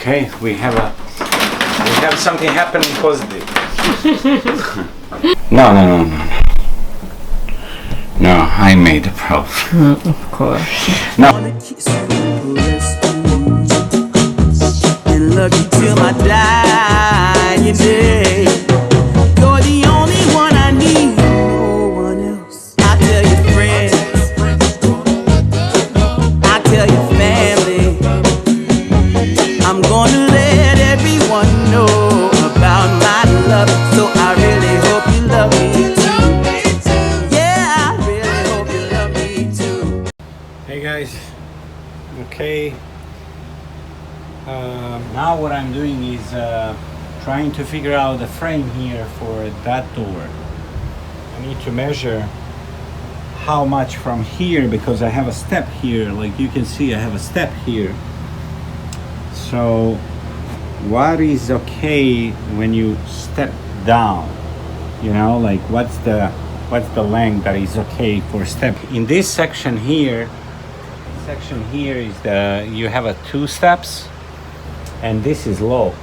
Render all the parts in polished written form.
Okay, we have something happening positive. No, I made the problem. Of course. No. And love you till my dying day. You're the only one I need, no one else. I tell your friends, I tell your family, I'm gonna let everyone know about my love. So I really hope you love me too. Yeah, I really hope you love me too. Hey guys. Okay. Now what I'm doing is trying to figure out the frame here for that door. I need to measure how much from here, because I have a step here, like you can see I have a step here. So what is okay when you step down, you know, like what's the length that is okay for step. In this section here is you have a 2 steps, and this is low,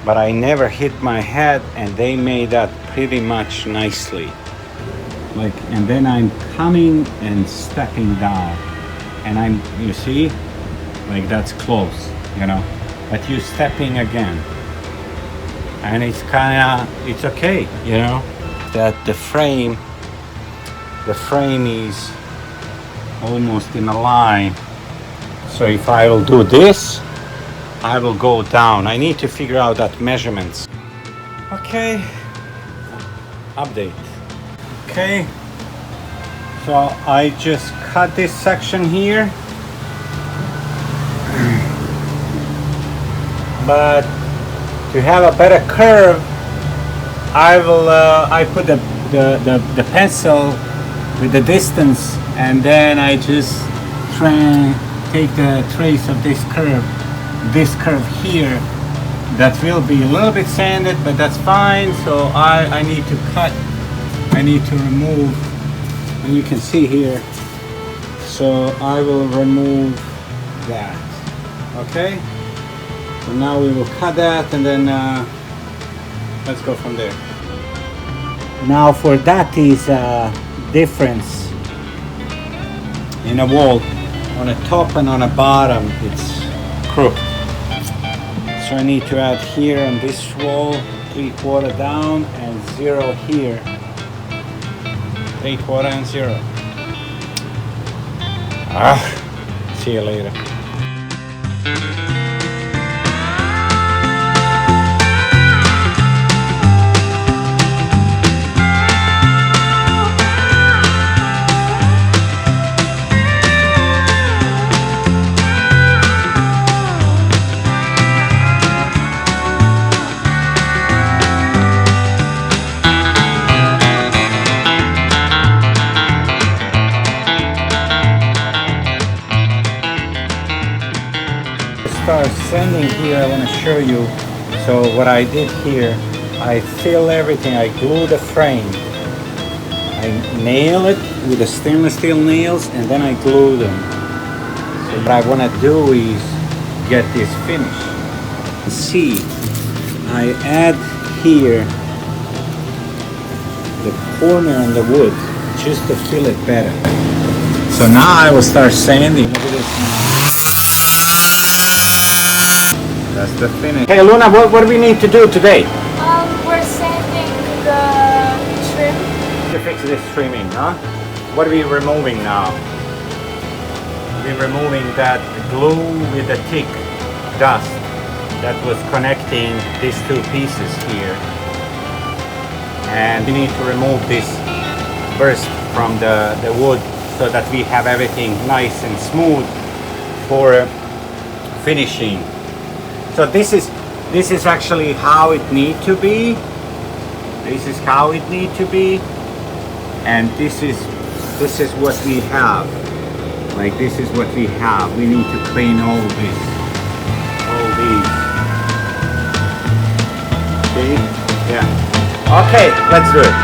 but I never hit my head, and they made that pretty much nicely, like, and then I'm coming and stepping down, and you see, like that's close, you know, but you stepping again, and it's it's okay, you know, that the frame is almost in a line. So if I will do this, I will go down. I need to figure out that measurements. Okay, update. Okay, so I just cut this section here, but to have a better curve, I put the pencil with the distance, and then I just take the trace of this curve here. That will be a little bit sanded, but that's fine. So I need to cut, I need to remove, and you can see here, so I will remove that. Okay, so now we will cut that, and then let's go from there. Now for that is difference in a wall, on a top and on a bottom it's crooked. So I need to add here on this wall 3/4 down and 0 here, 3/4 and 0. See you later. Start sanding here, I want to show you. So what I did here, I fill everything, I glue the frame, I nail it with the stainless steel nails, and then I glue them. So what I want to do is get this finish. See, I add here the corner on the wood just to fill it better. So now I will start sanding. Look at this. That's the finish. Hey Luna, what do we need to do today? We're sanding the trim. To fix this trimming, huh? What are we removing now? We're removing that glue with the thick dust that was connecting these 2 pieces here. And we need to remove this first from the wood, so that we have everything nice and smooth for finishing. So this is actually how it needs to be. This is how it needs to be, and this is what we have. Like this is what we have. We need to clean all these. See? Yeah. Okay, let's do it.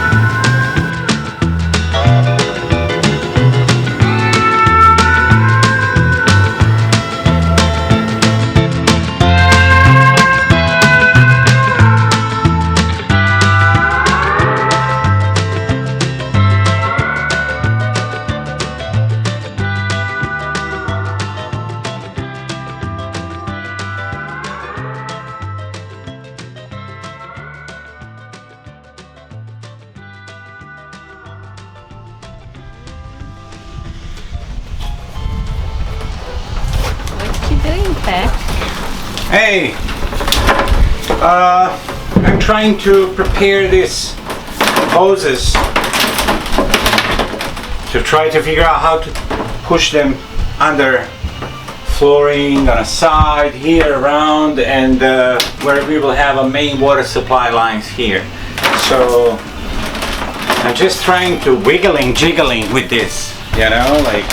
PEX? Hey, I'm trying to prepare these hoses to try to figure out how to push them under flooring on a side here around, and where we will have a main water supply lines here. So I'm just trying to jiggling with this, you know, like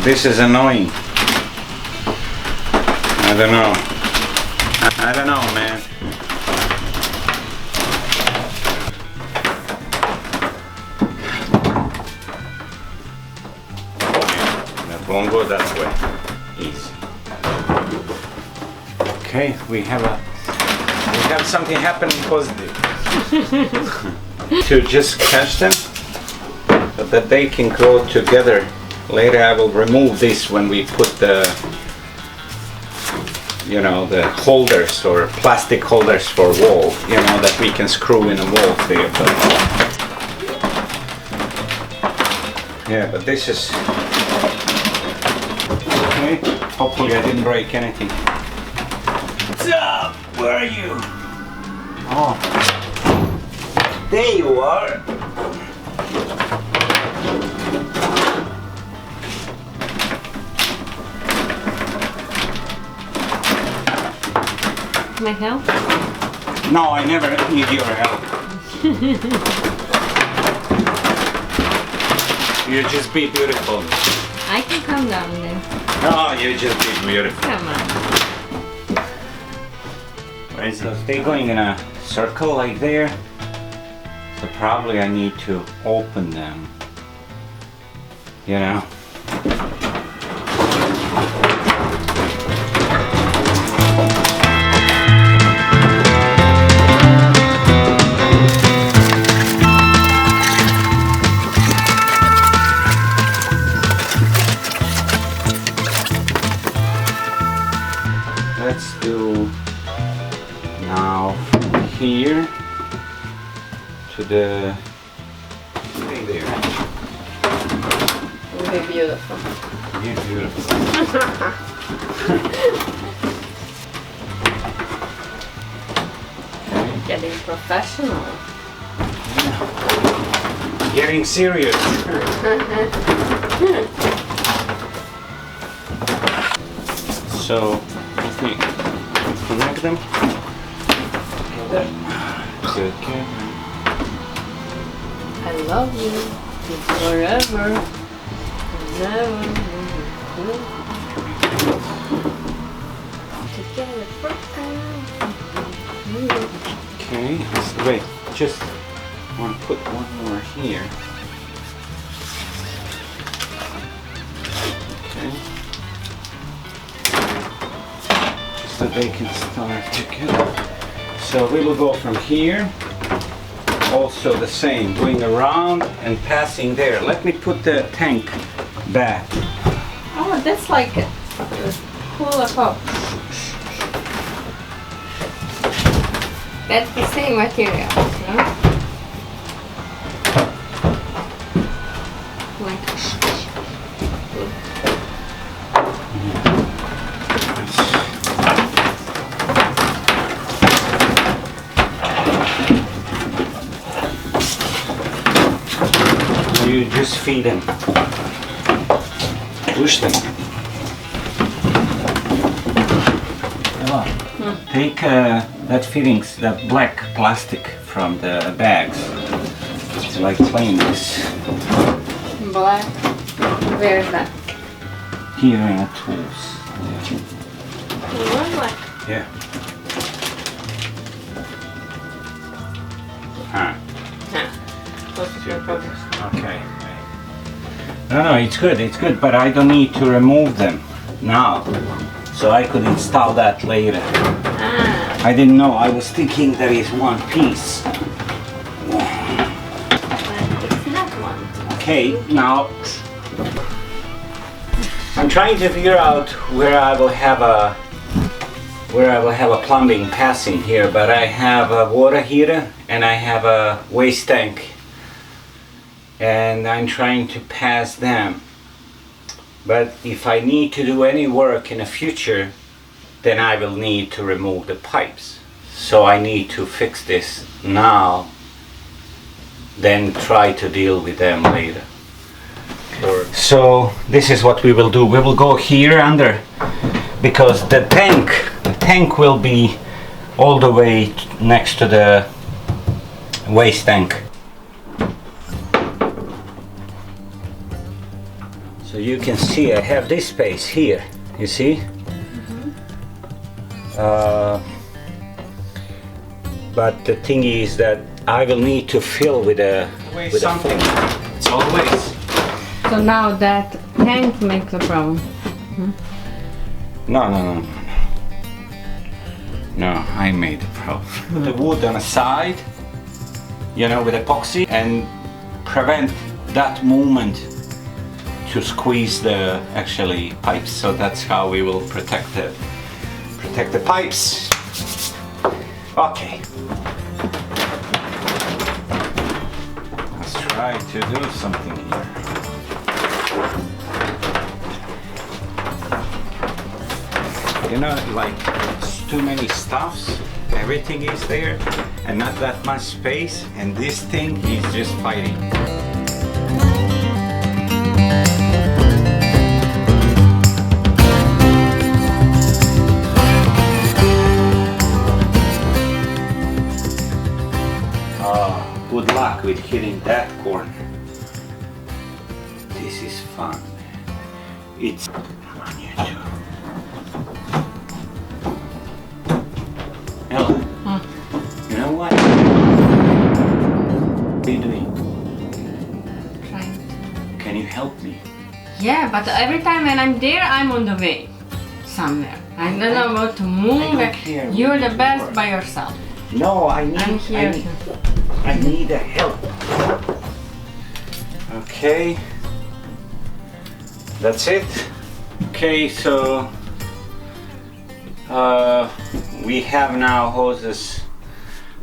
this is annoying. I don't know. I don't know, man. That won't go that way. Easy. Okay, we have something happening positive. To just catch them, but that they can go together. Later I will remove this when we put the, you know, the holders or plastic holders for wall, you know, that we can screw in a wall there. But yeah, but this is okay. Hopefully I didn't break anything. What's up? Where are you? Oh, there you are. Can I help? No, I never need your help. You just be beautiful. I can come down there. No, you just be beautiful. Come on. Where is it? They're going in a circle like there. So probably I need to open them. You know? Let's do now from here to the thing there. It would be beautiful. You're beautiful. Getting professional. Getting serious. So let me connect them together. Okay. I love you. Forever. Never. Together forever. Okay, wait, just want to put one more here. Okay. Just so they can start together. So we will go from here. Also the same, going around and passing there. Let me put the tank back. Oh, that's like a cooler pop. That's the same material, no? Like you just feed them. Push them. Ella, take that fittings, that black plastic from the bags. It's like clean this. black. Where is that? Here in the tools. One black. Yeah. Huh. Okay. No, it's good, but I don't need to remove them now. So I could install that later. Ah, I didn't know, I was thinking there is one piece. but it's not one. Okay, now I'm trying to figure out where I will have a plumbing passing here, but I have a water heater and I have a waste tank, and I'm trying to pass them. But if I need to do any work in the future, then I will need to remove the pipes. So I need to fix this now, then try to deal with them later. So this is what we will do. We will go here under, because the tank will be all the way next to the waste tank. So you can see I have this space here, you see? But the thing is that I will need to fill with something. It's always. So now that tank makes a problem. No. No, I made the problem. Put the wood on the side, you know, with epoxy, and prevent that movement to squeeze the actually pipes. So that's how we will protect the pipes. Okay. Let's try to do something here. You know, like, it's too many stuffs, everything is there, and not that much space, and this thing is just fighting. Good luck with hitting that corner. This is fun, man. It's come on, you two. Ella, you know what? What are you doing? Trying to. Can you help me? Yeah, but every time when I'm there, I'm on the way somewhere. I don't know how to move. don't care You're where the you best are. by yourself. No, I need. I'm here. I need a help. Okay. That's it. Okay, so we have now hoses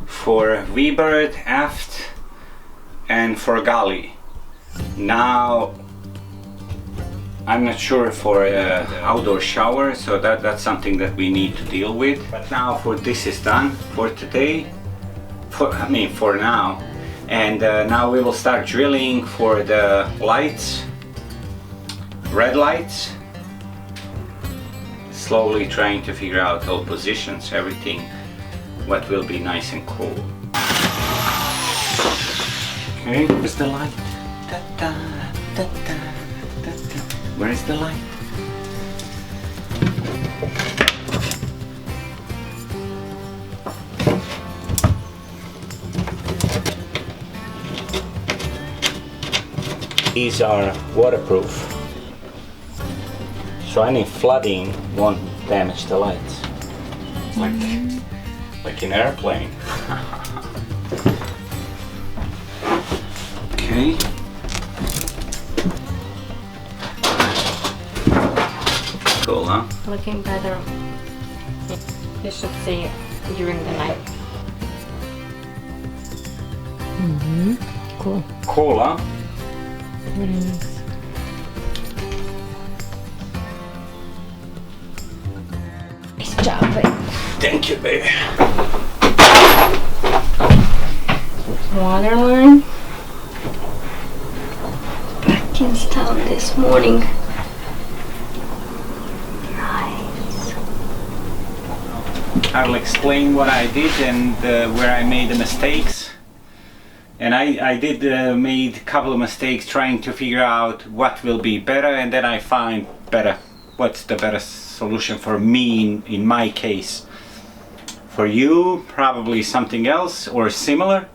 for V-bird, aft, and for galley. Now I'm not sure for outdoor shower, so that's something that we need to deal with. But now for this is done for today. For now. And now we will start drilling for the lights, red lights. Slowly trying to figure out all positions, everything, what will be nice and cool. Okay, where's the light? Da, da, da, da, da, da. Where is the light? These are waterproof, so any flooding won't damage the lights. It's like an airplane. Okay. Cool, huh? Looking better. You should see during the night. Cool. Cool, huh? Very nice. Nice job, babe. Thank you, baby. Waterline. Back in town this morning. Nice. I will explain what I did and where I made the mistakes. And I did made a couple of mistakes trying to figure out what will be better, and then I find better. What's the better solution for me in my case? For you, probably something else or similar,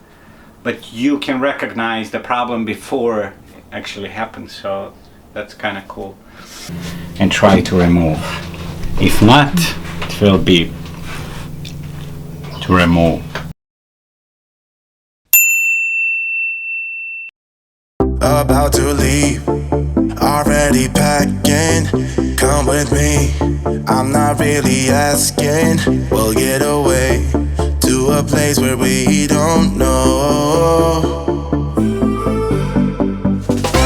but you can recognize the problem before it actually happens. So that's kind of cool. And try to remove. If not, it will be to remove. About to leave, already packing. Come with me, I'm not really asking. We'll get away to a place where we don't know.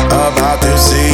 About to see